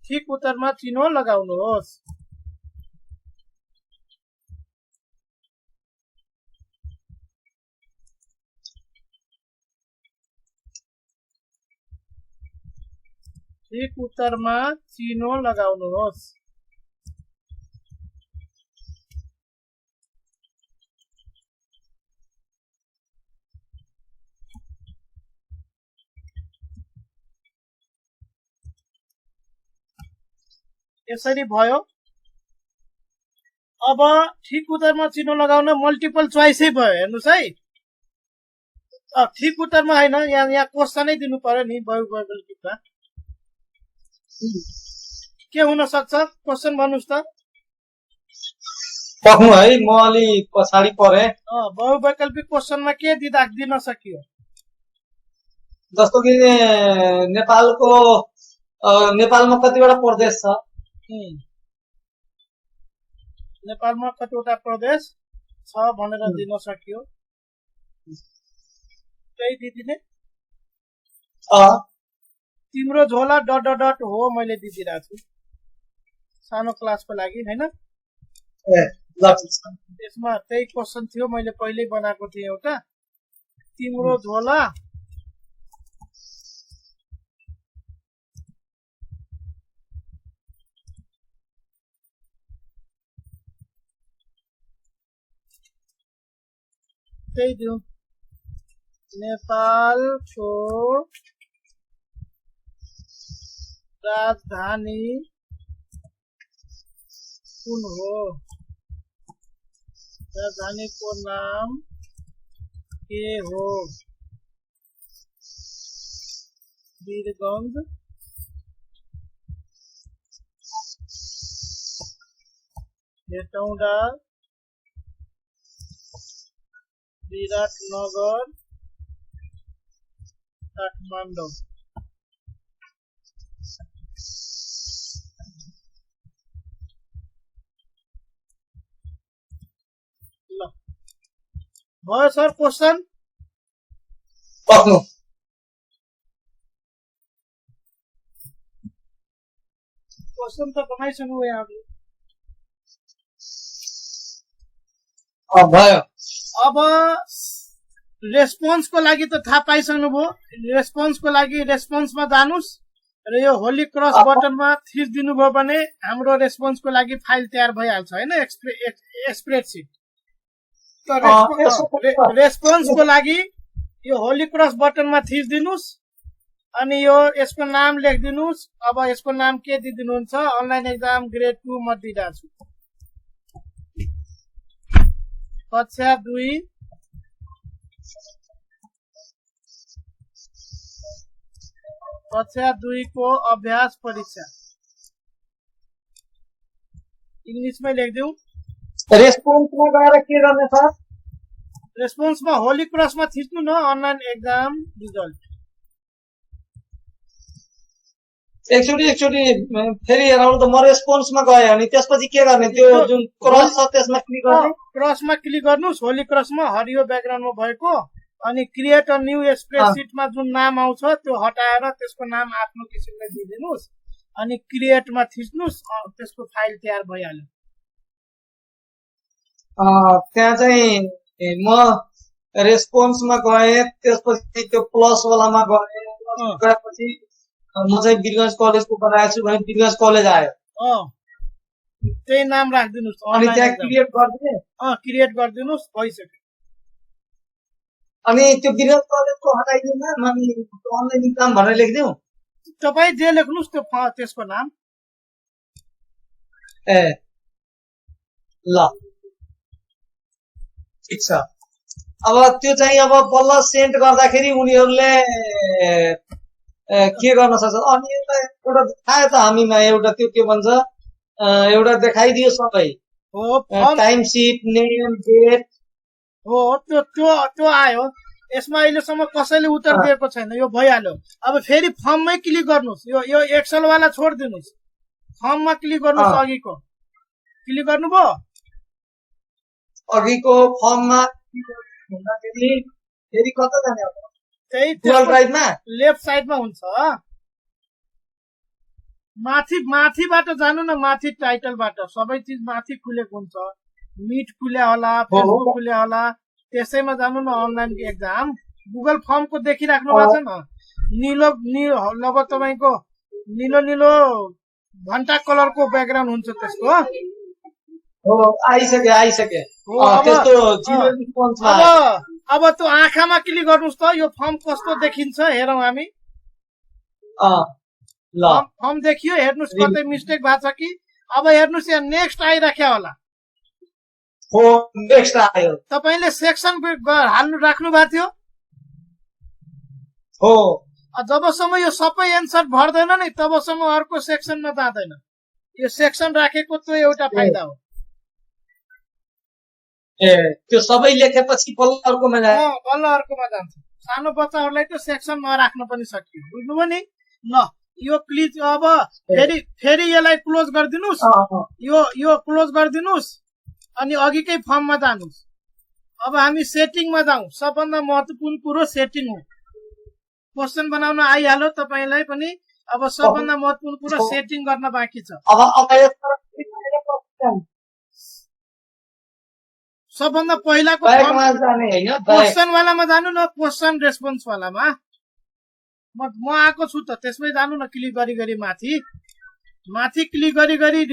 Speaker 1: ठीक उत्तरमा चिन्ह लगाउनुहोस्। ठीक उत्तरमा चिन्ह लगाउनुहोस्। यसरी भयो। अब ठिक उत्तरमा चिनो लगाउन मल्टिपल चोइसै भयो, हेर्नुहोस् है। ठिक उत्तरमा होइन, यहाँ क्वेसनै दिनु पर्यो नि बहुवैकल्पिकमा। के हुन सक्छ क्वेसन भन्नुहोस् त।
Speaker 2: पक्नु है, म अलि पछाडि परे।
Speaker 1: बहुवैकल्पिक क्वेसनमा के दिन सकियो?
Speaker 2: जस्तो कि नेपालमा कतिवटा प्रदेश छ?
Speaker 1: नेपालमा कतिवटा प्रदेश छ भनेर दिन सकियो। त्यही दिदिने। तिम्रो झोला ... हो मैले दिइदिरहेको छु सानो क्लासको लागि, हैन? त्यसमा त्यही क्वेसन थियो, मैले पहिल्यै बनाएको थिएँ एउटा। तिम्रो झोला त्यही दियो, नेपालको राजधानी कुन हो? राजधानीको नाम के हो? वीरगंज, हेटौडा, विराटनगर, काठमाडौँ। ल भयो सर क्वेसन।
Speaker 2: पक्नु
Speaker 1: क्वेसन त बनाइसक्नु यहाँले।
Speaker 2: भयो।
Speaker 1: अब रेस्पोन्सको लागि त थाहा पाइसक्नुभयो। रेस्पोन्सको लागि रेस्पोन्समा जानुस् र यो होली क्रस बटनमा थिचिदिनु भयो भने हाम्रो रेस्पोन्सको लागि फाइल तयार भइहाल्छ, हैन? स्प्रेडसिट। रेस्पोन्सको लागि यो होली क्रस बटनमा थिचिदिनुस् अनि यो यसको नाम लेखिदिनुस्। अब यसको नाम के दिनुहुन्छ? अनलाइन एक्जाम ग्रेड 2 म दिइरहेको छु। कक्षा 2 को अभ्यास परीक्षा इंग्लिशमै लेखिदिउँ।
Speaker 2: रेस्पोन्समा गएर के गर्ने सर?
Speaker 1: रेस्पोन्समा होली क्रसमा थिच्नु न, अनलाइन एक्जाम रिजल्ट।
Speaker 2: एकचोटि फेरि हेरौँ त। म रेस्पोन्समा गएँ अनि त्यसपछि के गर्ने? त्यो जुन क्रस छ त्यसमा क्लिक गर्ने।
Speaker 1: क्रसमा क्लिक गर्नुस्, होली क्रसमा हरियो ब्याकग्राउन्डमा भएको, अनि क्रिएट अ न्यू स्प्रेडसिटमा जुन नाम आउँछ त्यो हटाएर त्यसको नाम आफ्नो किसिमले दिइदिनुस् अनि क्रिएटमा थिच्नुस्, त्यसको फाइल तयार भइहाल्यो।
Speaker 2: त्यहाँ चाहिँ म रेस्पोन्समा गएँ, त्यसपछि त्यो प्लस वालामा गएँ। गएपछि म चाहिँ वीरगंज कलेजको बनाएको छु भने वीरगंज कलेज आयो।
Speaker 1: त्यही नाम राखिदिनुस्
Speaker 2: अनि त्यहाँ क्रिएट गरिदिए।
Speaker 1: क्रिएट गरिदिनुस्, भइसक्यो।
Speaker 2: अनि त्यो वीरगंज कलेजको हटाइदिउँ न, अनि अनलाइन एक्जाम भनेर लेखिदिउँ।
Speaker 1: तपाईँ जे लेख्नुस् त्यो त्यसको नाम।
Speaker 2: ल ठिक छ। अब त्यो चाहिँ अब बल्ल सेन्ड गर्दाखेरि उनीहरूले के गर्न सक्छ? अनि एउटा देखायो त हामीमा, एउटा त्यो के भन्छ, एउटा देखाइदियो सबै टाइम सिट, नेम, डेट।
Speaker 1: हो त्यो आयो। यसमा अहिलेसम्म कसैले उत्तर दिएको छैन, यो भइहाल्यो। अब फेरि फर्ममै क्लिक गर्नुहोस्। यो एक्सेल वाला छोडिदिनुहोस्, फर्ममा क्लिक गर्नुहोस्। अघिको क्लिक गर्नुभयो?
Speaker 2: अघिको फर्ममा फेरि कता जाने?
Speaker 1: त्यही
Speaker 2: गुगल ड्राइभमा
Speaker 1: लेफ्ट साइडमा हुन्छ। माथिबाट जानु न, माथि टाइटलबाट सबै चिज माथि खुलेको हुन्छ। मिट खुल्या होला, फेसबुक खुल्या होला, त्यसैमा जानु न। अनलाइन एक्जाम गुगल फर्मको देखिराख्नु भएको छ न, निलो लगभग तपाईँको निलो घन्टा कलरको ब्याकग्राउन्ड हुन्छ त्यसको।
Speaker 2: आइसके।
Speaker 1: अब त्यो आँखामा क्लिक गर्नुहोस् त। यो फर्म कस्तो देखिन्छ हेरौँ हामी।
Speaker 2: ल
Speaker 1: फर्म देखियो, हेर्नुस् कतै मिस्टेक भएको छ कि। अब हेर्नुस् यहाँ नेक्स्ट आइराख्यो होला,
Speaker 2: हो नेक्स्ट आयो
Speaker 1: तपाईले सेक्सन हाल्नु राख्नु भएको थियो।
Speaker 2: हो
Speaker 1: जबसम्म यो सबै एन्सर भर्दैन नि तबसम्म अर्को सेक्सनमा जाँदैन। यो सेक्सन राखेको त्यो एउटा फाइदा हो।
Speaker 2: ए त्यो सबै लेखेपछि बल्ल अर्कोमा जान्छ।
Speaker 1: बल्ल अर्कोमा जान्छ। सानो बच्चाहरूलाई त सेक्सन नराख्न पनि सकियो, बुझ्नुभयो नि। ल यो प्लिज अब फेरि यसलाई क्लोज गरिदिनुस्, यो क्लोज गरिदिनुस् अनि अघिकै फर्ममा जानुस्। अब हामी सेटिङमा जाउँ। सबभन्दा महत्त्वपूर्ण कुरो सेटिङ हो। क्वेसन बनाउन आइहाल्यो तपाईलाई पनि। अब सबभन्दा महत्त्वपूर्ण कुरो सेटिङ गर्न बाँकी छ। सबभन्दा पहिलाको क्वेसन वालामा जानु न, क्वेसन रेस्पोन्स वालामा। म आएको छु त, त्यसमै जानु न। क्लिक गरी गरी माथि क्लिक गरी गरी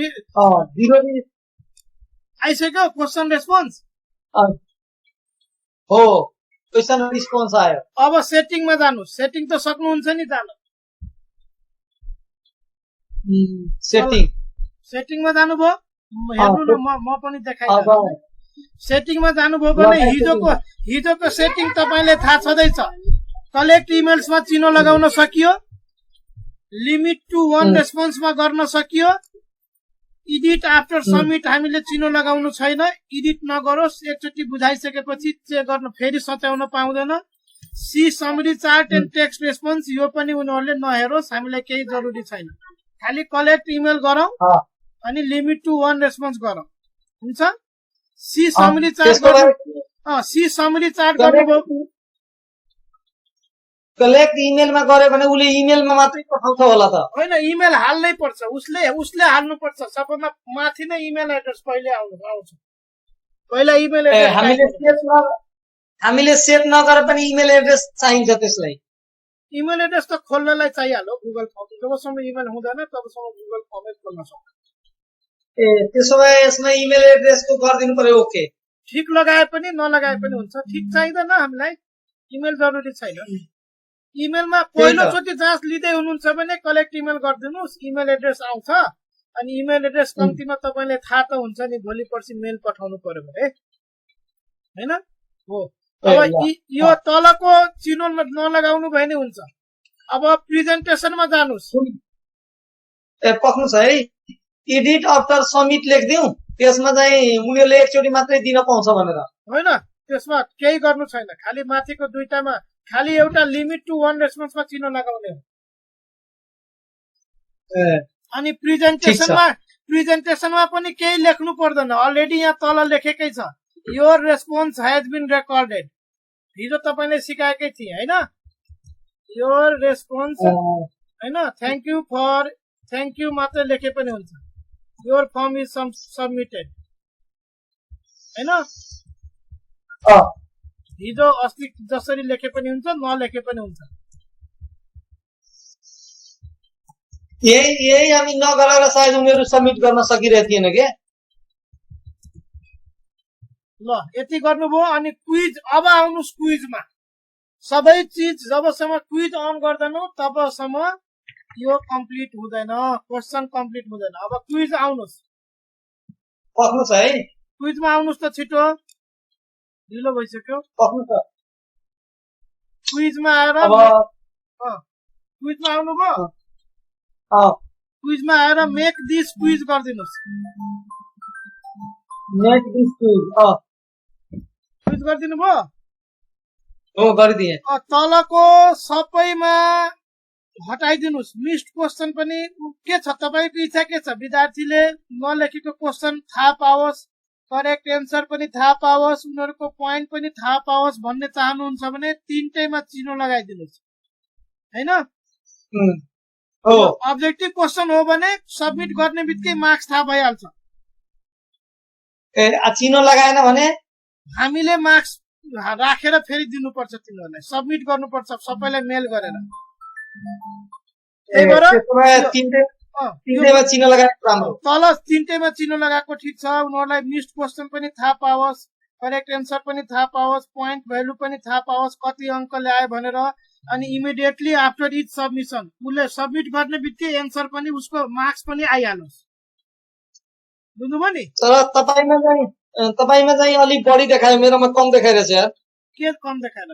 Speaker 1: आइसक्यो क्वेसन रेस्पोन्स।
Speaker 2: हो क्वेसन रेस्पोन्स आयो।
Speaker 1: अब सेटिङमा जानु। सेटिङ त सक्नुहुन्छ नि जान। सेटिङमा जानुभयो, हेर्नु न, म पनि देखाइदिन्छु। सेटिङमा जानुभयो भने हिजोको सेटिङ तपाईले थाहा छँदैछ। कलेक्ट इमेल्समा चिनो लगाउन सकियो, लिमिट टु 1 रेस्पोन्समा गर्न सकियो। एडिट आफ्टर सबमिट हामीले चिनो लगाउनु छैन। एडिट नगरोस्, एकचोटि बुझाइसकेपछि चेक गर्न फेरि सच्याउन पाउँदैन। See summary chart and text response यो पनि उनीहरूले नहेरोस्, हामीलाई केही जरुरी छैन। खालि कलेक्ट इमेल गरौँ अनि लिमिट टु 1 रेस्पोन्स गरौँ, हुन्छ। सी समरी चार्ट गर्नुभयो।
Speaker 2: कलेक्ट इमेलमा गरे भने उसले इमेलमा मात्रै पठाउँछ होला त?
Speaker 1: होइन, इमेल हाल्नै पर्छ। उसले हाल्नु पर्छ। सबभन्दा माथि नै इमेल एड्रेस पहिले आउँछ। पहिला इमेल एड्रेस
Speaker 2: हामीले सेट नगरे पनि इमेल एड्रेस चाहिन्छ त्यसलाई।
Speaker 1: इमेल एड्रेस त खोल्नलाई चाहिहाल्यो गुगल फर्म। जबसम्म इमेल हुँदैन तबसम्म गुगल फर्मै खोल्न सक्छ।
Speaker 2: ए त्यसो भए यसमा इमेल एड्रेसको गरिदिनु पर्यो। ओके,
Speaker 1: ठिक लगाए पनि नलगाए पनि हुन्छ। ठिक चाहिँदैन हामीलाई, इमेल जरुरी छैन। इमेलमा पहिलोचोटि जाँच लिँदै हुनुहुन्छ भने कलेक्ट इमेल गरिदिनुहोस्, इमेल एड्रेस आउँछ। अनि इमेल एड्रेस कम्तीमा तपाईँले थाहा त हुन्छ नि, भोलि पर्सि मेल पठाउनु पर्यो भने, होइन हो। अब यो तलको चिनो नलगाउनु भयो नि हुन्छ। अब प्रेजेन्टेसनमा जानुहोस्।
Speaker 2: ए पक्नुहोस् है, एडिट आफ्टर सबमिट लेखिदिउँ। त्यसमा चाहिँ उनीहरूले एकचोटि मात्रै दिन पाउँछ भनेर
Speaker 1: होइन, त्यसमा केही गर्नु छैन। खालि माथिको दुईटामा खालि एउटा लिमिट टु 1 रेस्पोन्समा चिनो लगाउने हो। अनि प्रेजेन्टेसनमा पनि केही लेख्नु पर्दैन। अलरेडी यहाँ तल लेखेकै छ, your response has been recorded. हिजो तपाईँले सिकाएकै थिएँ होइन, योर रेस्पोन्स होइन, थ्याङ्क यू मात्रै लेखे पनि हुन्छ। योर फर्म इज सबमिटेड होइन। हिजो अस्ति जसरी लेखे पनि हुन्छ, नलेखे पनि हुन्छ।
Speaker 2: यही हामी नगरेर सायद उनीहरू सबमिट गर्न सकिरहेको थिएन के।
Speaker 1: ल यति गर्नुभयो। अनि क्विज, अब आउनुहोस् क्विजमा। सबै चिज जबसम्म क्विज अन गर्दैनौ तबसम्म यो कम्प्लिट हुँदैन, क्वेसन कम्प्लिट हुँदैन। अब क्विज आउनुहोस्।
Speaker 2: पक्नुहोस् है,
Speaker 1: क्विजमा आउनुहोस् त छिटो, ढिलो भइसक्यो।
Speaker 2: पक्नुहोस्।
Speaker 1: क्विजमा आएर क्विजमा आउनुभयो। क्विजमा आएर मेक दिस क्विज गरिदिनुहोस्। क्विज गरिदिनु भयो?
Speaker 2: हो गरिदिएँ।
Speaker 1: तलको सबैमा हटाइदिनुहोस्। मिस्ड क्वेसन पनि के छ, तपाईँको इच्छा के छ? विद्यार्थीले नलेखेको क्वेसन थाहा पाओस्, करेक्ट एन्सर पनि थाहा पाओस्, उनीहरूको पोइन्ट पनि थाहा पाओस् भन्ने चाहनुहुन्छ भने तीनटैमा चिनो लगाइदिनुहोस् होइन। अब्जेक्टिभ क्वेसन हो भने सबमिट गर्ने बित्तिकै मार्क्स थाहा भइहाल्छ।
Speaker 2: चिनो लगाएन भने
Speaker 1: हामीले मार्क्स राखेर फेरि दिनुपर्छ। तिनीहरूलाई सबमिट गर्नुपर्छ, सबैलाई मेल गरेर। तल तीनटैमा चिनो लगाएको ठिक छ। उनीहरूलाई मिस्ड क्वेसन पनि थाहा पाओस्, करेक्ट एन्सर पनि थाहा पाओस्, पोइन्ट भ्यालु पनि थाहा पाओस्, कति अङ्क ल्यायो भनेर अनि इमिडिएटली आफ्टर इच सबमिसन उसले सबमिट गर्ने बित्तिकै एन्सर पनि उसको मार्क्स पनि आइहालोस्। बुझ्नुभयो नि?
Speaker 2: तर तपाईमा चाहिँ अलिक बढी देखायो, मेरोमा कम देखाइरहेछ यार।
Speaker 1: के कम देखाएर?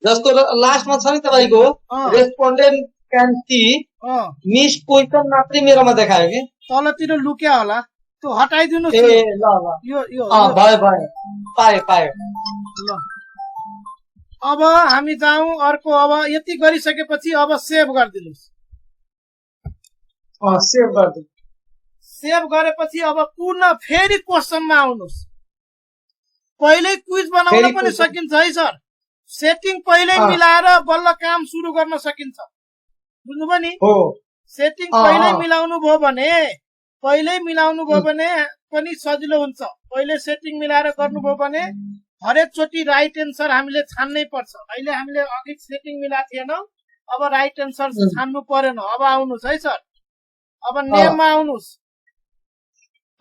Speaker 2: जस्तो लास्टमा छ नि तपाईँको respondent can C miss position मात्रै मेरोमा देखायो कि
Speaker 1: तलतिर लुक्या होला, त्यो हटाइदिनुहोस्।
Speaker 2: ए ल
Speaker 1: यो
Speaker 2: भयो पाए
Speaker 1: ल। अब हामी जाउँ अर्को। अब यति गरिसकेपछि अब सेभ गरिदिनुहोस्।
Speaker 2: सेभ गरिदिनु।
Speaker 1: सेभ गरेपछि अब पुनः फेरि क्वेसनमा आउनुहोस्। पहिल्यै क्विज बनाउन पनि सकिन्छ है सर। सेटिङ पहिल्यै मिलाएर बल्ल काम सुरु गर्न सकिन्छ। बुझ्नुभयो नि? सेटिङ पहिल्यै मिलाउनु भयो भने पनि सजिलो हुन्छ। पहिले सेटिङ मिलाएर गर्नुभयो भने हरेक चोटि राइट एन्सर हामीले छान्नै पर्छ। अहिले हामीले अघि सेटिङ मिलाएको थिएनौँ, अब राइट एन्सर छान्नु परेन। अब आउनुहोस् है सर। अब नेममा आउनुहोस्।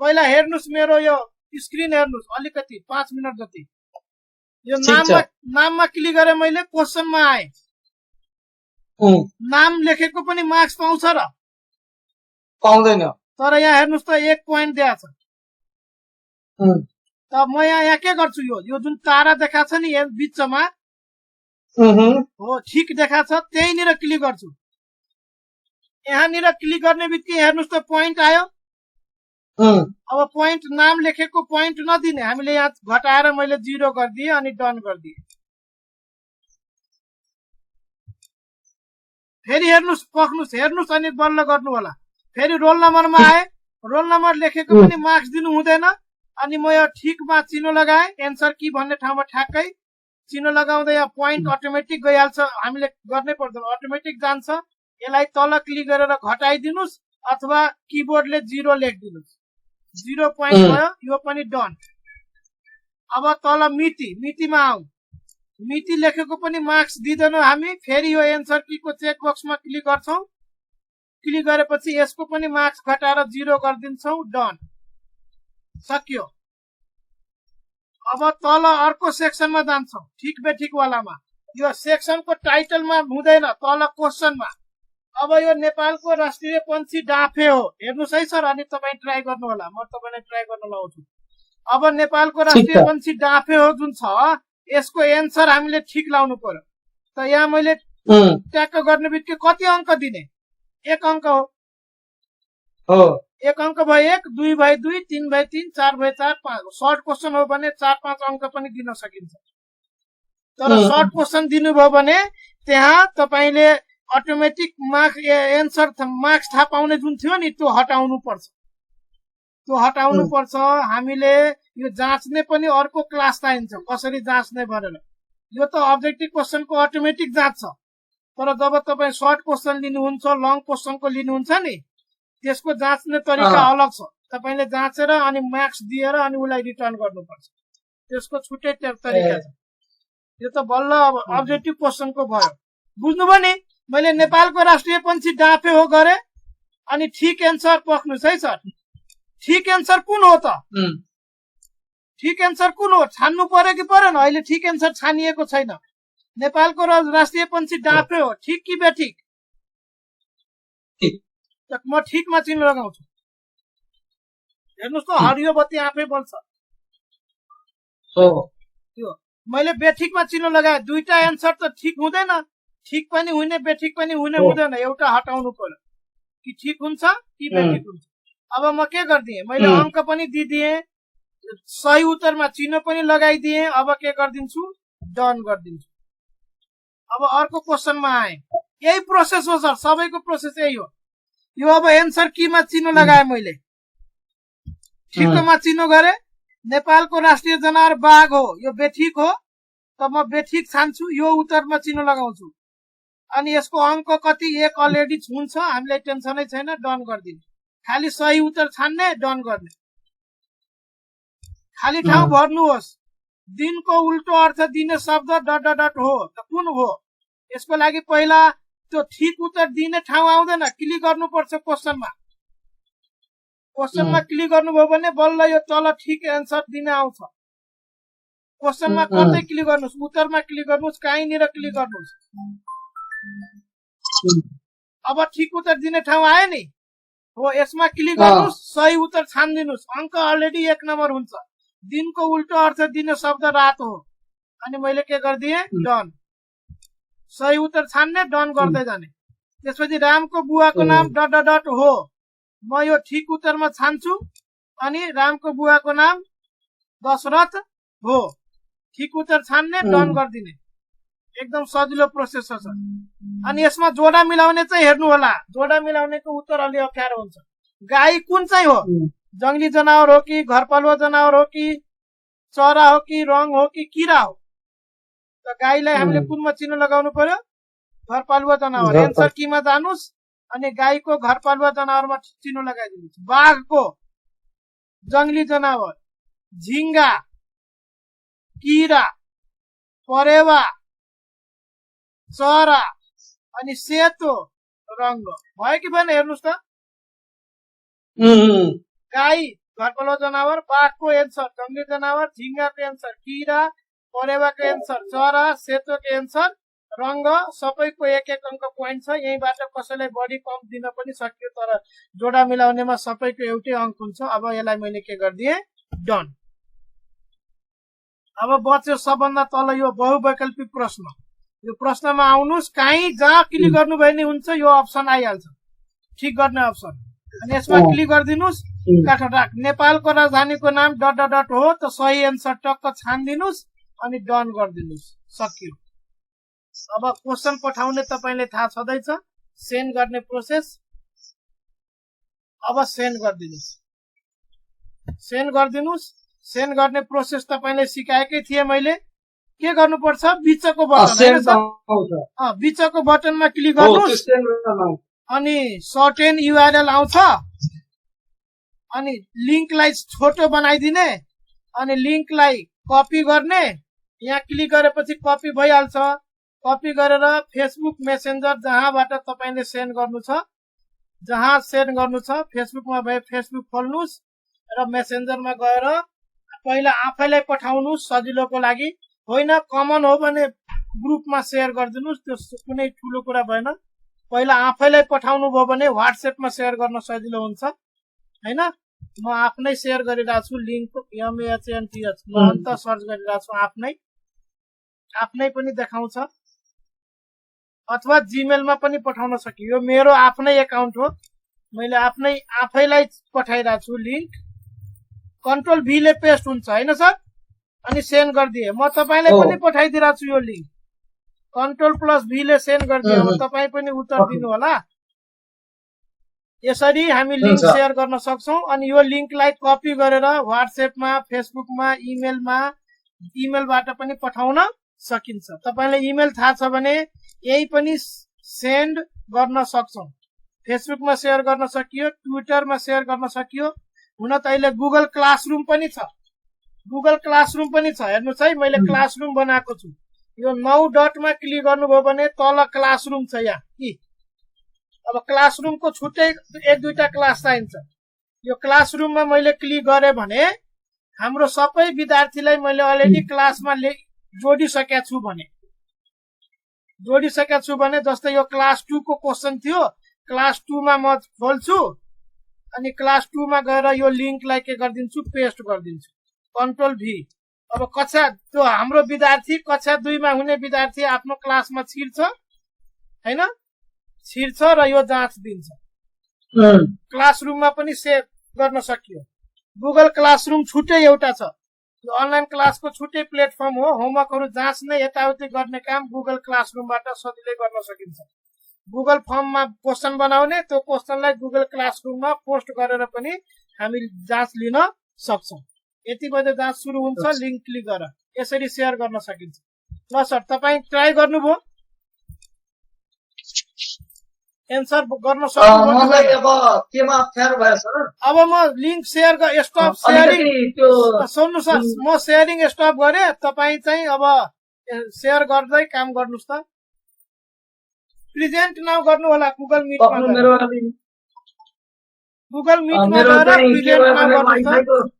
Speaker 1: पहिला हेर्नुहोस्, मेरो यो स्क्रिन हेर्नुहोस् अलिकति 5 मिनट जति। यो नाममा क्लिक गरेँ मैले, क्वेसनमा आएँ। नाम लेखेको पनि मार्क्स पाउँछ र
Speaker 2: पाउँदैन?
Speaker 1: तर यहाँ हेर्नुहोस् त 1 पोइन्ट दिएको छ। त म यहाँ के गर्छु, यो जुन तारा देखा छ नि बिचमा हो, ठिक देखा छ, त्यहीनिर क्लिक गर्छु। यहाँनिर क्लिक गर्ने बित्तिकै हेर्नुहोस् त पोइन्ट आयो। अब पोइन्ट नाम लेखेको पोइन्ट नदिने, हामीले यहाँ घटाएर मैले 0 गरिदिएँ अनि डन गरिदिएँ। फेरि हेर्नुहोस्, पक्नुहोस्, हेर्नुहोस् अनि बल्ल गर्नु होला। फेरि रोल नम्बरमा आए, रोल नम्बर लेखेको पनि मार्क्स दिनु हुँदैन। अनि म यो ठिकमा चिनो लगाएँ, एन्सर की भन्ने ठाउँमा ठ्याक्कै चिनो लगाउँदा यहाँ पोइन्ट अटोमेटिक गइहाल्छ। हामीले गर्नै पर्दैन, अटोमेटिक जान्छ। यसलाई तल क्लिक गरेर घटाइदिनुहोस् अथवा किबोर्डले 0 लेखिदिनुहोस्। 0 पोइन्ट भयो, यो पनि डन। अब तल मितिमा आऊ। मिति लेखेको पनि मार्क्स दिँदैनौँ हामी। फेरि यो एन्सर कीको चेक बक्समा क्लिक गर्छौँ। क्लिक गरेपछि यसको पनि मार्क्स घटाएर 0 गरिदिन्छौँ। डन, सक्यो। अब तल अर्को सेक्सनमा जान्छौँ, ठिक बेठिक वालामा। यो सेक्सनको टाइटलमा हुँदैन, तल क्वेसनमा। अब यो नेपालको राष्ट्रिय पन्छी डाँफे हो, हेर्नुहोस् है सर। अनि तपाईँ ट्राई गर्नु होला, म तपाईँलाई ट्राई गर्न लाउँछु। अब नेपालको राष्ट्रिय पन्छी डाँफे हो जुन छ, यसको एन्सर हामीले ठिक लाउनु पर्यो। त यहाँ मैले ट्याक्क गर्ने बित्तिकै कति अङ्क दिने? 1 अङ्क हो। 1 अङ्क भयो 1, 2 भयो 2, 3 भयो 3, 4 भयो 4, 5। सर्ट क्वेसन हो भने 4-5 अङ्क पनि दिन सकिन्छ। तर सर्ट क्वेसन दिनुभयो भने त्यहाँ तपाईँले अटोमेटिक एन्सर मार्क्स थाहा पाउने जुन थियो नि, त्यो हटाउनु पर्छ। हामीले यो जाँच्ने पनि अर्को क्लास चाहिन्छ, कसरी जाँच्ने भनेर। यो त अब्जेक्टिभ क्वेसनको अटोमेटिक जाँच्छ। तर जब तपाईँ सर्ट क्वेसन लिनुहुन्छ, लङ क्वेसनको लिनुहुन्छ नि, त्यसको जाँच्ने तरिका अलग छ। तपाईँले जाँचेर अनि मार्क्स दिएर अनि उसलाई रिटर्न गर्नुपर्छ, त्यसको छुट्टै तरिका छ। यो त बल्ल अब्जेक्टिभ क्वेसनको भयो। बुझ्नुभयो नि? मैले नेपालको राष्ट्रिय पन्छी डाँफे हो गरे अनि ठिक एन्सर पक्नुहोस् है सर। ठिक एन्सर कुन हो त? ठिक एन्सर कुन हो छान्नु पर्यो कि परेन? अहिले ठिक एन्सर छानिएको छैन। नेपालको राष्ट्रिय पन्छी डाँफे हो, ठिक कि बेठिक? म ठिकमा चिन्ह लगाउँछु। हेर्नुहोस् त, हरियो बत्ती आफै बल्छ। त्यो मैले बेठिकमा चिन्ह लगाएँ। दुईटा एन्सर त ठिक हुँदैन, ठिक पनि हुने बेठिक पनि हुँदैन। एउटा हटाउनु पर्यो, कि ठिक हुन्छ कि बेठिक हुन्छ। अब म के गरिदिएँ, मैले अङ्क पनि दिदिएँ, सही उत्तरमा चिन्ह पनि लगाइदिएँ। अब के गरिदिन्छु, डन गरिदिन्छु। अब अर्को क्वेसनमा आएँ। यही प्रोसेस हो सर, सबैको प्रोसेस यही हो। यो अब एन्सर कीमा चिन्ह लगाएँ मैले, ठिकमा चिन्ह गरेँ। नेपालको राष्ट्रिय जनावर बाघ हो, यो बेठिक हो, त म बेठिक छान्छु। यो उत्तरमा चिन्ह लगाउँछु। अनि यसको अङ्क कति? 1 अलरेडी हुन्छ, हामीलाई टेन्सनै छैन। डन गरिदिने, खालि सही उत्तर छान्ने, डन गर्ने। खाली ठाउँ भर्नुहोस्। दिनको उल्टो अर्थ दिने शब्द ... हो त कुन हो? यसको लागि पहिला त्यो ठिक उत्तर दिने ठाउँ आउँदैन, क्लिक गर्नुपर्छ क्वेसनमा। क्वेसनमा क्लिक गर्नुभयो भने बल्ल यो तल ठिक एन्सर दिने आउँछ। क्वेसनमा कतै क्लिक गर्नुहोस्, उत्तरमा क्लिक गर्नुहोस्, कहीँनिर क्लिक गर्नुहोस्। अब ठिक उत्तर दिने ठाउँ आयो नि, हो यसमा क्लिक गर्नुहोस्, सही उत्तर छानिदिनुहोस्, अङ्क अलरेडी 1 नम्बर हुन्छ। दिनको उल्टो अर्थ दिने शब्द रात हो। अनि मैले के गरिदिएँ, डन। सही उत्तर छान्ने, डन गर्दै जाने। त्यसपछि रामको बुवाको नाम डट डट डट हो, म यो ठिक उत्तरमा छान्छु। अनि रामको बुवाको नाम दशरथ हो, ठिक उत्तर छान्ने, डन गरिदिने। एकदम सजिलो प्रोसेस छ। अनि यसमा जोडा मिलाउने चाहिँ हेर्नु होला, जोडा मिलाउनेको उत्तर अलि अप्ठ्यारो हुन्छ। गाई कुन चाहिँ हो, जङ्गली जनावर हो कि घरपालुवा जनावर हो कि चरा हो कि रङ हो कि किरा हो? त गाईलाई हामीले कुनमा चिन्ह लगाउनु पर्यो, घरपालुवा जनावर। एन्सर कीमा जानुस् अनि गाईको घरपालुवा जनावरमा चिन्ह लगाइदिनुहोस्। बाघको जङ्गली जनावर, झिङ्गा, किरा, परेवा, चरा अनि सेतो रङ्ग भयो कि भएन हेर्नुहोस् त। गाई घरपालुवा जनावर, बाघको एन्सर जङ्गली जनावर, झिङ्गाको एन्सर किरा, परेवाको एन्सर चरा, सेतोको एन्सर रङ्ग। सबैको 1-1 अङ्क पोइन्ट छ। यहीँबाट कसैलाई बढी कम दिन पनि सकियो, तर जोडा मिलाउनेमा सबैको एउटै अङ्क हुन्छ। अब यसलाई मैले के गरिदिएँ, डन। अब बच्यो सबभन्दा तल यो बहुवैकल्पिक प्रश्न। यो प्रश्नमा आउनुहोस्, कहीँ जहाँ क्लिक गर्नुभयो नि हुन्छ, यो अप्सन आइहाल्छ, ठिक गर्ने अप्सन। अनि यसमा क्लिक गरिदिनुहोस्, काठमाडौँ नेपालको राजधानीको नाम डट डट डट हो, त सही एन्सर टक्क छानिदिनुहोस् अनि डन गरिदिनुहोस्, सकियो। अब क्वेसन पठाउने तपाईँले थाहा छँदैछ, सेन्ड गर्ने प्रोसेस। अब सेन्ड गरिदिनुहोस्, सेन्ड गरिदिनुहोस्। सेन्ड गर्ने प्रोसेस तपाईँले सिकाएकै थिएँ मैले। के गर्नुपर्छ, बिचको बटन, बिचको बटनमा क्लिक गर्नुहोस् अनि सर्टेन युआरएल आउँछ। अनि लिङ्कलाई छोटो बनाइदिने अनि लिङ्कलाई कपी गर्ने। यहाँ क्लिक गरेपछि कपी भइहाल्छ। कपी गरेर फेसबुक मेसेन्जर जहाँबाट तपाईँले सेन्ड गर्नु छ, जहाँ सेन्ड गर्नु छ, फेसबुकमा भए फेसबुक खोल्नुहोस् र मेसेन्जरमा गएर पहिला आफैलाई पठाउनुहोस् सजिलोको लागि। होइन कमन हो भने ग्रुपमा सेयर गरिदिनुहोस्, त्यो कुनै ठुलो कुरा भएन। पहिला आफैलाई पठाउनु भयो भने व्हाट्सएपमा सेयर गर्न सजिलो हुन्छ हैन। म आफ्नै सेयर गरिरहेको छु, लिङ्क MHNTH महन्त सर्च गरिरहेको छु, आफ्नै पनि देखाउँछ। अथवा जीमेलमा पनि पठाउन सकियो। यो मेरो आफ्नै एकाउन्ट हो, मैले आफैलाई पठाइरहेको छु लिङ्क। कन्ट्रोल भी ले पेस्ट हुन्छ हैन सर, अनि सेन्ड गरिदिए। म तपाईँलाई पनि पठाइदिरहेको छु यो लिङ्क, कन्ट्रोल प्लस भी ले सेन्ड गरिदिए। अब तपाईँ पनि उत्तर दिनु होला। यसरी हामी लिङ्क सेयर गर्न सक्छौं। अनि यो लिङ्कलाई कपी गरेर व्हाट्सएपमा, फेसबुकमा, इमेलबाट पनि पठाउन सकिन्छ। तपाईँलाई इमेल थाहा छ भने यही पनि सेन्ड गर्न सक्छौं। फेसबुकमा सेयर गर्न सकियो, ट्विटरमा सेयर गर्न सकियो। हुन त अहिले गुगल क्लासरुम पनि छ, हेर्नुहोस् है, मैले क्लासरुम बनाएको छु। यो 9 डटमा क्लिक गर्नुभयो भने तल क्लासरुम छ यहाँ कि। अब क्लासरुमको छुट्टै 1-2टा क्लास चाहिन्छ। यो क्लासरुममा मैले क्लिक गरेँ भने हाम्रो सबै विद्यार्थीलाई मैले अलरेडी क्लासमा जोडिसकेका छु भने जस्तै यो क्लास 2 को क्वेसन थियो, क्लास 2 मा म खोल्छु अनि क्लास 2 मा गएर यो लिङ्कलाई के गरिदिन्छु, पेस्ट गरिदिन्छु, कन्ट्रोल भी। अब कक्षा त्यो हाम्रो विद्यार्थी कक्षा 2 मा हुने विद्यार्थी आफ्नो क्लासमा छिर्छ हैन, र यो जाँच दिन्छ। क्लासरुममा पनि सेभ गर्न सकियो। गुगल क्लासरुम छुट्टै एउटा छ, यो अनलाइन क्लासको छुट्टै प्लेटफर्म हो। होमवर्कहरू जाँच्ने यताउति गर्ने काम गुगल क्लासरुमबाट सजिलै गर्न सकिन्छ। गुगल फर्ममा क्वेसन बनाउने, त्यो क्वेसनलाई गुगल क्लासरुममा पोस्ट गरेर पनि हामी जाँच लिन सक्छौं। यति बजे जाँच सुरु हुन्छ, लिङ्क क्लिक गरेर यसरी सेयर गर्न सकिन्छ। ल सर, तपाईँ ट्राई गर्नुभयो, एन्सर गर्न सक्नुभयो। अब म लिङ्क सेयर स्टप सेयरिङ, सुन्नु सर, म सेयरिङ स्टप गरेँ, तपाईँ चाहिँ अब सेयर गर्दै काम गर्नुहोस् त। प्रेजेन्ट नाउ गर्नु होला गुगल मिटमा गएर, प्रेजेन्ट नाउ गर्नुहोस् त।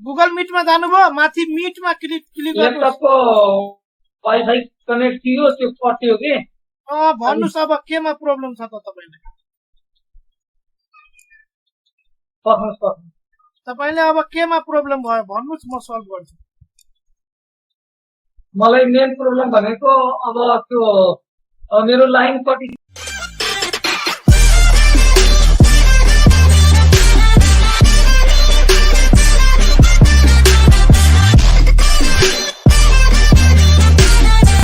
Speaker 1: गुगल मिटमा जानुभयो माथि मिटमा क्लिक गर्नुहोस्
Speaker 2: ल्यापटपको वाइफाई कनेक्ट थियो त्यो कट्यो के
Speaker 1: भन्नुहोस् अब केमा प्रब्लम छ त तपाईलाई तपाईले अब केमा प्रब्लम भयो भन्नुहोस् म सल्भ गर्छु
Speaker 2: मलाई मेन प्रब्लम भनेको अब त्यो मेरो लाइन कति